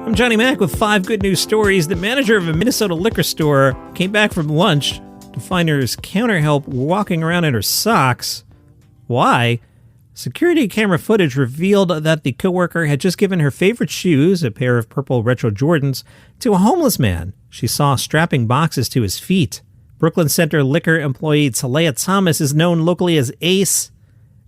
I'm Johnny Mac with 5 good news stories. The manager of a Minnesota liquor store came back from lunch to find her counter help walking around in her socks. Why? Security camera footage revealed that the coworker had just given her favorite shoes, a pair of purple retro Jordans, to a homeless man she saw strapping boxes to his feet. Brooklyn Center liquor employee Talia Thomas is known locally as Ace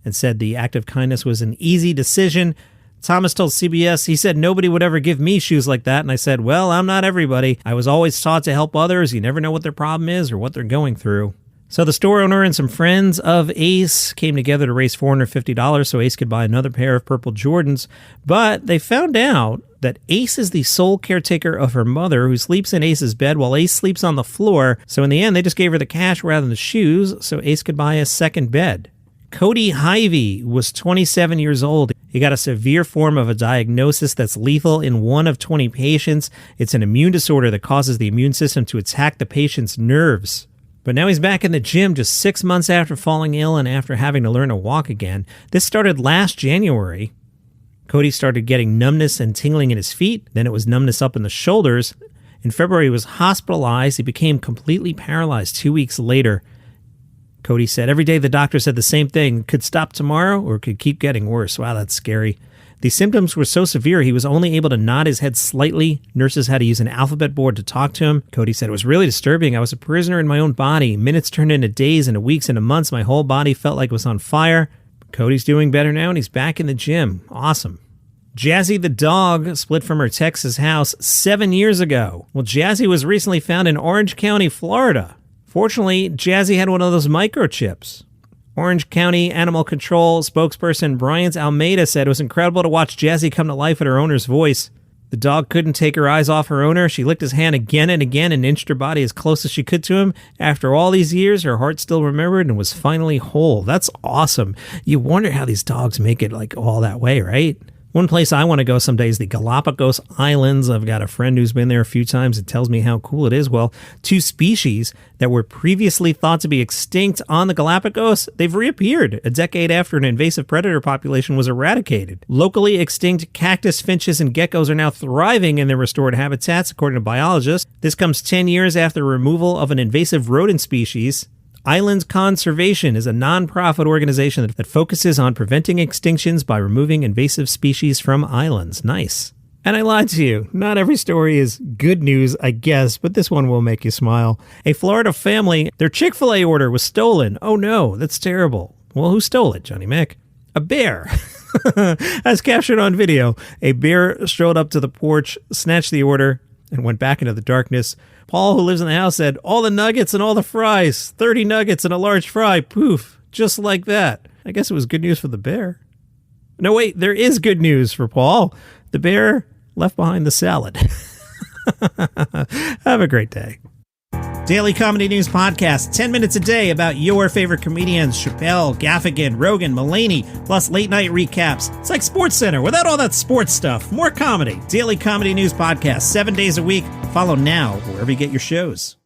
and said the act of kindness was an easy decision. Thomas told CBS, he said, "Nobody would ever give me shoes like that." And I said, "Well, I'm not everybody. I was always taught to help others. You never know what their problem is or what they're going through." So the store owner and some friends of Ace came together to raise $450 so Ace could buy another pair of purple Jordans. But they found out that Ace is the sole caretaker of her mother, who sleeps in Ace's bed while Ace sleeps on the floor. So in the end, they just gave her the cash rather than the shoes so Ace could buy a second bed. Cody Hyvee was 27 years old. He got a severe form of a diagnosis that's lethal in 1 of 20 patients. It's an immune disorder that causes the immune system to attack the patient's nerves. But now he's back in the gym just 6 months after falling ill and after having to learn to walk again. This started last January. Cody started getting numbness and tingling in his feet. Then it was numbness up in the shoulders. In February, he was hospitalized. He became completely paralyzed 2 weeks later. Cody said, "Every day the doctor said the same thing. Could stop tomorrow or could keep getting worse." Wow, that's scary. The symptoms were so severe, he was only able to nod his head slightly. Nurses had to use an alphabet board to talk to him. Cody said, "It was really disturbing. I was a prisoner in my own body. Minutes turned into days, into weeks, into months. My whole body felt like it was on fire." Cody's doing better now, and he's back in the gym. Awesome. Jazzy the dog split from her Texas house 7 years ago. Well, Jazzy was recently found in Orange County, Florida. Fortunately, Jazzy had one of those microchips. Orange County Animal Control spokesperson Bryant Almeida said it was incredible to watch Jazzy come to life at her owner's voice. The dog couldn't take her eyes off her owner. She licked his hand again and again and inched her body as close as she could to him. After all these years, her heart still remembered and was finally whole. That's awesome. You wonder how these dogs make it like all that way, right? One place I want to go someday is the Galapagos Islands. I've got a friend who's been there a few times and tells me how cool it is. Well, 2 species that were previously thought to be extinct on the Galapagos, they've reappeared a decade after an invasive predator population was eradicated. Locally extinct cactus finches and geckos are now thriving in their restored habitats, according to biologists. This comes 10 years after removal of an invasive rodent species. Islands Conservation is a non-profit organization that focuses on preventing extinctions by removing invasive species from islands. Nice. And I lied to you. Not every story is good news, I guess, but this one will make you smile. A Florida family, their Chick-Fil-A order was stolen. Oh no, that's terrible. Well, who stole it, Johnny Mac? A bear. As captured on video, a bear strode up to the porch, snatched the order, and went back into the darkness. Paul, who lives in the house, said, "All the nuggets and all the fries. 30 nuggets and a large fry. Poof. Just like that." I guess it was good news for the bear. No, wait, there is good news for Paul. The bear left behind the salad. Have a great day. Daily Comedy News Podcast, 10 minutes a day about your favorite comedians, Chappelle, Gaffigan, Rogan, Mulaney, plus late night recaps. It's like SportsCenter without all that sports stuff. More comedy. Daily Comedy News Podcast, 7 days a week. Follow now wherever you get your shows.